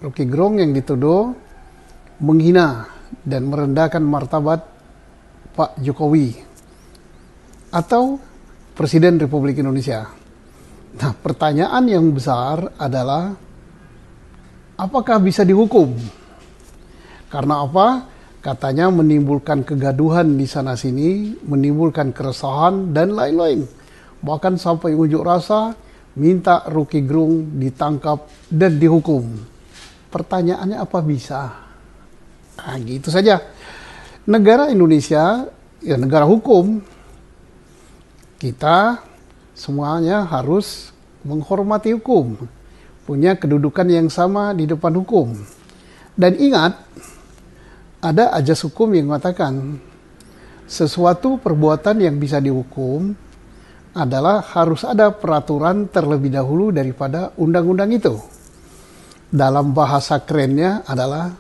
Rocky Gerung yang dituduh menghina dan merendahkan martabat Pak Jokowi atau Presiden Republik Indonesia. Nah, pertanyaan yang besar adalah apakah bisa dihukum? Karena apa? Katanya menimbulkan kegaduhan di sana-sini, menimbulkan keresahan dan lain-lain. Bahkan sampai unjuk rasa minta Rocky Gerung ditangkap dan dihukum. Pertanyaannya apa bisa? Nah, gitu saja. Negara Indonesia, ya negara hukum. Kita semuanya harus menghormati hukum. Punya kedudukan yang sama di depan hukum. Dan ingat, ada ajas hukum yang mengatakan sesuatu perbuatan yang bisa dihukum adalah harus ada peraturan terlebih dahulu daripada undang-undang itu. Dalam bahasa kerennya adalah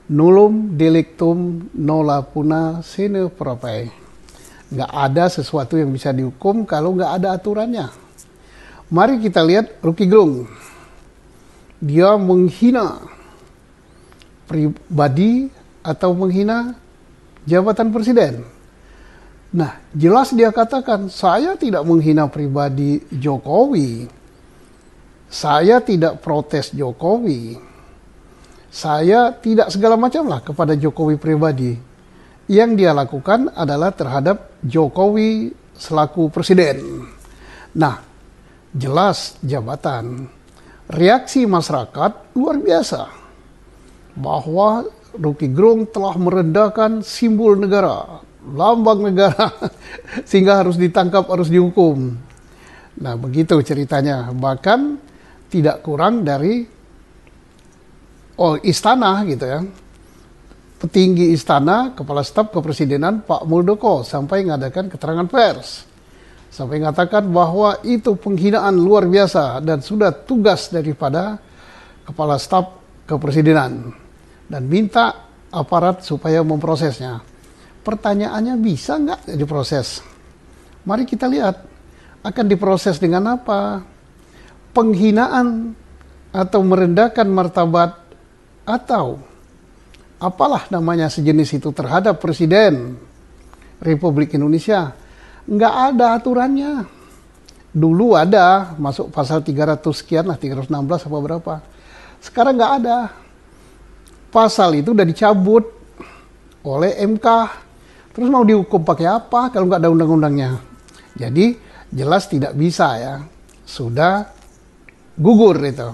nullum delictum nola puna sine prope. Nggak ada sesuatu yang bisa dihukum kalau nggak ada aturannya. Mari kita lihat Rocky Gerung. Dia menghina pribadi atau menghina jabatan presiden. Nah, jelas dia katakan, saya tidak menghina pribadi Jokowi. Saya tidak protes Jokowi. Saya tidak segala macam lah kepada Jokowi pribadi. Yang dia lakukan adalah terhadap Jokowi selaku presiden. Nah, jelas jabatan. Reaksi masyarakat luar biasa. Bahwa Rocky Gerung telah merendahkan simbol negara, lambang negara, sehingga harus ditangkap, harus dihukum. Nah, begitu ceritanya. Bahkan tidak kurang dari istana gitu ya. Petinggi istana, kepala staf kepresidenan Pak Muldoko sampai mengadakan keterangan pers. Sampai mengatakan bahwa itu penghinaan luar biasa dan sudah tugas daripada kepala staf kepresidenan. Dan minta aparat supaya memprosesnya. Pertanyaannya bisa nggak diproses? Mari kita lihat. Akan diproses dengan apa? Penghinaan atau merendahkan martabat atau apalah namanya sejenis itu terhadap Presiden Republik Indonesia. Nggak ada aturannya. Dulu ada, masuk pasal 300 sekian lah, 316 apa berapa. Sekarang nggak ada. Pasal itu udah dicabut oleh MK. Terus mau dihukum pakai apa kalau nggak ada undang-undangnya? Jadi jelas tidak bisa ya. Sudah gugur itu.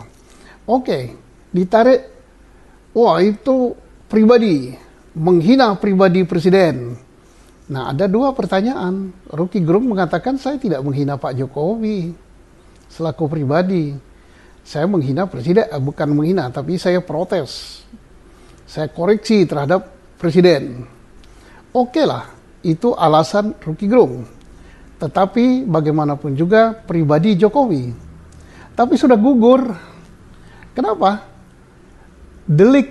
Oke, ditarik. Wah, itu pribadi. Menghina pribadi presiden. Nah, ada dua pertanyaan. Rocky Gerung mengatakan saya tidak menghina Pak Jokowi selaku pribadi. Saya menghina presiden, bukan menghina, tapi saya protes. Saya koreksi terhadap presiden. Oke lah, itu alasan Rocky Gerung. Tetapi bagaimanapun juga pribadi Jokowi. Tapi sudah gugur. Kenapa? Delik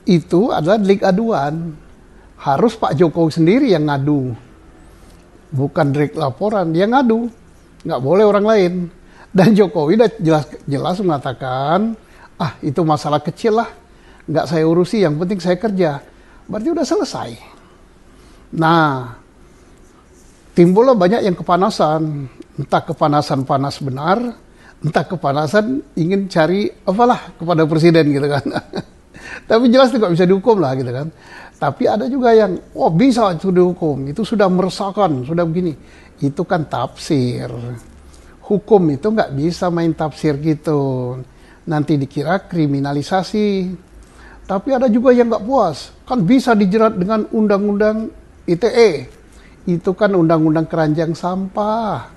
itu adalah delik aduan. Harus Pak Jokowi sendiri yang ngadu. Bukan delik laporan, dia ngadu. Nggak boleh orang lain. Dan Jokowi udah jelas mengatakan, itu masalah kecil lah. Nggak saya urusi, yang penting saya kerja. Berarti udah selesai. Nah, timbullah banyak yang kepanasan. Entah kepanasan panas benar, entah kepanasan ingin cari apalah kepada presiden gitu kan. Tapi jelas tidak bisa dihukum lah gitu kan. Tapi ada juga yang, bisa itu dihukum. Itu sudah meresahkan, sudah begini. Itu kan tafsir. Hukum itu nggak bisa main tafsir gitu. Nanti dikira kriminalisasi. Tapi ada juga yang nggak puas. Kan bisa dijerat dengan undang-undang ITE. Itu kan undang-undang keranjang sampah.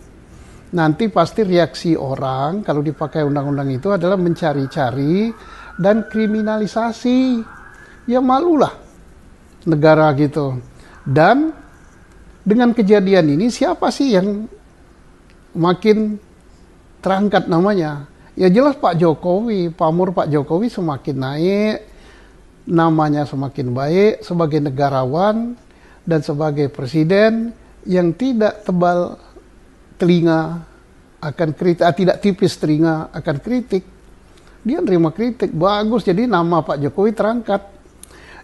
Nanti pasti reaksi orang kalau dipakai undang-undang itu adalah mencari-cari dan kriminalisasi. Ya malulah negara gitu. Dan dengan kejadian ini siapa sih yang makin terangkat namanya? Ya jelas Pak Jokowi, pamor Pak Jokowi semakin naik. Namanya semakin baik sebagai negarawan dan sebagai presiden yang tidak tebal telinga akan kritik, tidak tipis telinga akan kritik. Dia nerima kritik, bagus. Jadi nama Pak Jokowi terangkat.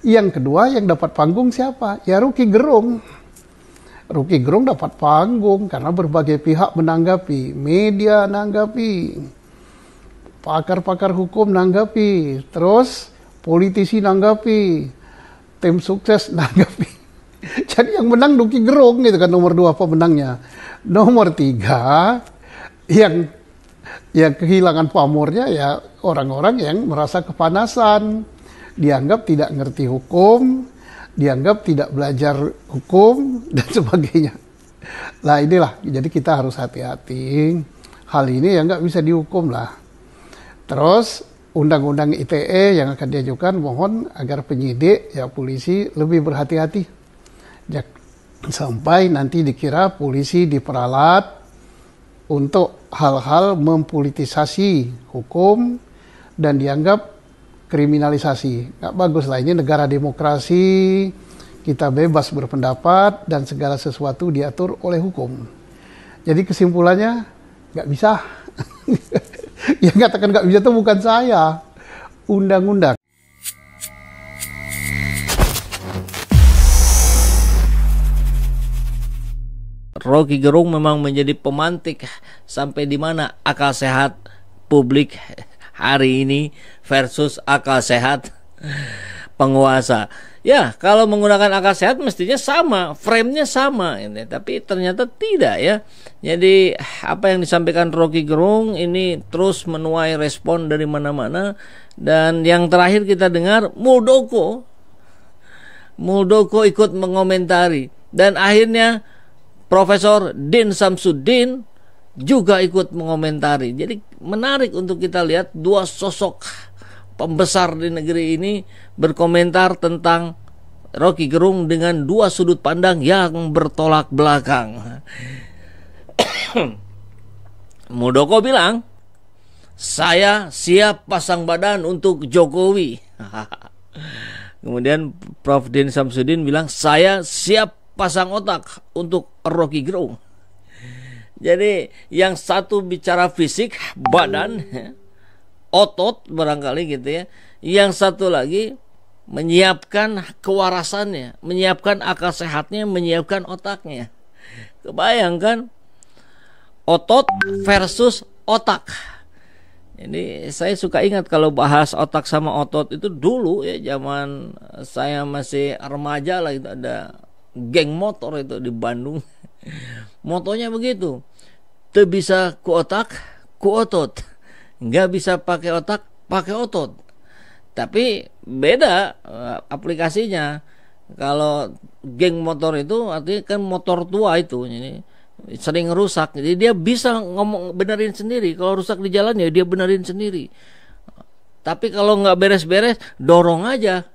Yang kedua yang dapat panggung siapa? Ya Rocky Gerung. Rocky Gerung dapat panggung karena berbagai pihak menanggapi. Media nanggapi. Pakar-pakar hukum nanggapi. Terus politisi nanggapi. Tim sukses nanggapi. Jadi yang menang Rocky Gerung gitu kan, nomor 2 pemenangnya. Nomor 3 yang kehilangan pamornya ya orang-orang yang merasa kepanasan, dianggap tidak ngerti hukum, dianggap tidak belajar hukum dan sebagainya. Nah inilah, jadi kita harus hati-hati. Hal ini ya nggak bisa dihukum lah. Terus undang-undang ITE yang akan diajukan, mohon agar penyidik ya polisi lebih berhati-hati. Sampai nanti dikira polisi diperalat untuk hal-hal mempolitisasi hukum dan dianggap kriminalisasi. Nggak bagus lah, ini negara demokrasi, kita bebas berpendapat dan segala sesuatu diatur oleh hukum. Jadi kesimpulannya nggak bisa. Yang katakan nggak bisa itu bukan saya, undang-undang. Rocky Gerung memang menjadi pemantik sampai di mana akal sehat publik hari ini versus akal sehat penguasa. Ya, kalau menggunakan akal sehat mestinya sama, frame-nya sama, ini. Tapi ternyata tidak ya. Jadi apa yang disampaikan Rocky Gerung ini terus menuai respon dari mana-mana. Dan yang terakhir kita dengar Muldoko ikut mengomentari. Dan akhirnya Profesor Din Samsudin juga ikut mengomentari. Jadi menarik untuk kita lihat dua sosok pembesar di negeri ini berkomentar tentang Rocky Gerung dengan dua sudut pandang yang bertolak belakang. Muldoko bilang, saya siap pasang badan untuk Jokowi. Kemudian Prof. Din Samsudin bilang, saya siap pasang otak untuk Rocky Gerung. Jadi yang satu bicara fisik, badan, otot barangkali gitu ya. Yang satu lagi menyiapkan kewarasannya, menyiapkan akal sehatnya, menyiapkan otaknya. Kebayangkan otot versus otak. Jadi saya suka ingat kalau bahas otak sama otot itu dulu ya, zaman saya masih remaja lah, itu ada geng motor itu di Bandung. Motonya begitu, tuh bisa ku otak, ku otot. Nggak bisa pakai otak, pakai otot. Tapi beda aplikasinya. Kalau geng motor itu artinya kan motor tua itu, jadi sering rusak. Jadi dia bisa ngomong benerin sendiri. Kalau rusak di jalan ya dia benerin sendiri. Tapi kalau nggak beres-beres, dorong aja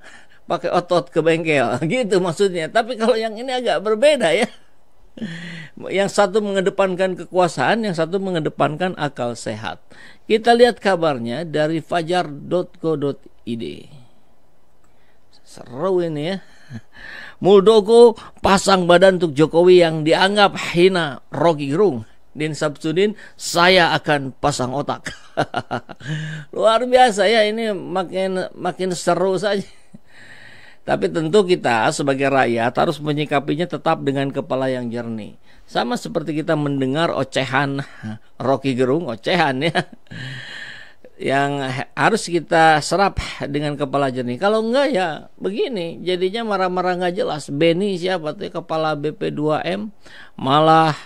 pakai otot ke bengkel, gitu maksudnya. Tapi kalau yang ini agak berbeda ya. Yang satu mengedepankan kekuasaan, yang satu mengedepankan akal sehat. Kita lihat kabarnya dari fajar.co.id. Seru ini ya. Muldoko pasang badan untuk Jokowi yang dianggap hina Rocky Gerung. Din Samsudin, saya akan pasang otak. Luar biasa ya, ini makin seru saja. Tapi tentu kita sebagai rakyat harus menyikapinya tetap dengan kepala yang jernih. Sama seperti kita mendengar ocehan Rocky Gerung, ocehan ya, yang harus kita serap dengan kepala jernih. Kalau enggak ya begini, jadinya marah-marah nggak jelas. Benny siapa tuh kepala BP2M malah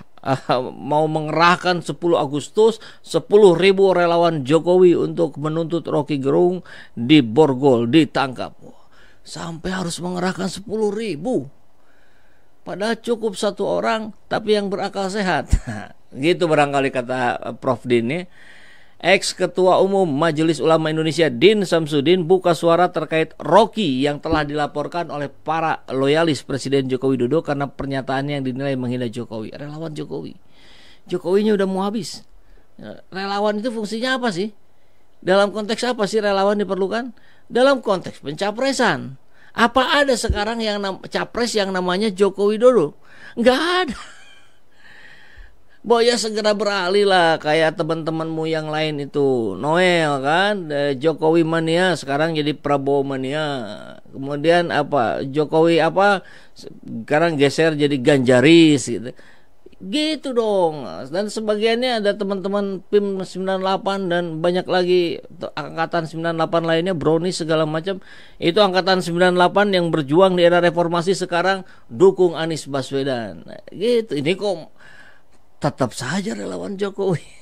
mau mengerahkan 10 Agustus 10.000 relawan Jokowi untuk menuntut Rocky Gerung di Borgol, ditangkap. Sampai harus mengerahkan 10.000. Padahal cukup satu orang, tapi yang berakal sehat. Gitu barangkali kata Prof. Din ya. Ex-Ketua Umum Majelis Ulama Indonesia Din Samsudin buka suara terkait Rocky yang telah dilaporkan oleh para loyalis Presiden Joko Widodo karena pernyataannya yang dinilai menghina Jokowi. Relawan Jokowi. Jokowinya udah mau habis. Relawan itu fungsinya apa sih? Dalam konteks apa sih relawan diperlukan? Dalam konteks pencapresan. Apa ada sekarang yang capres yang namanya Joko Widodo? Nggak ada. Boya segera beralih lah kayak teman-temanmu yang lain itu. Noel kan, Jokowi mania sekarang jadi Prabowo mania. Kemudian apa? Jokowi apa? Sekarang geser jadi Ganjaris gitu. Gitu dong. Dan sebagiannya ada teman-teman PIM 98 dan banyak lagi angkatan 98 lainnya, Brownie segala macam. Itu angkatan 98 yang berjuang di era reformasi sekarang dukung Anies Baswedan. Nah, gitu. Ini kok tetap saja relawan Jokowi.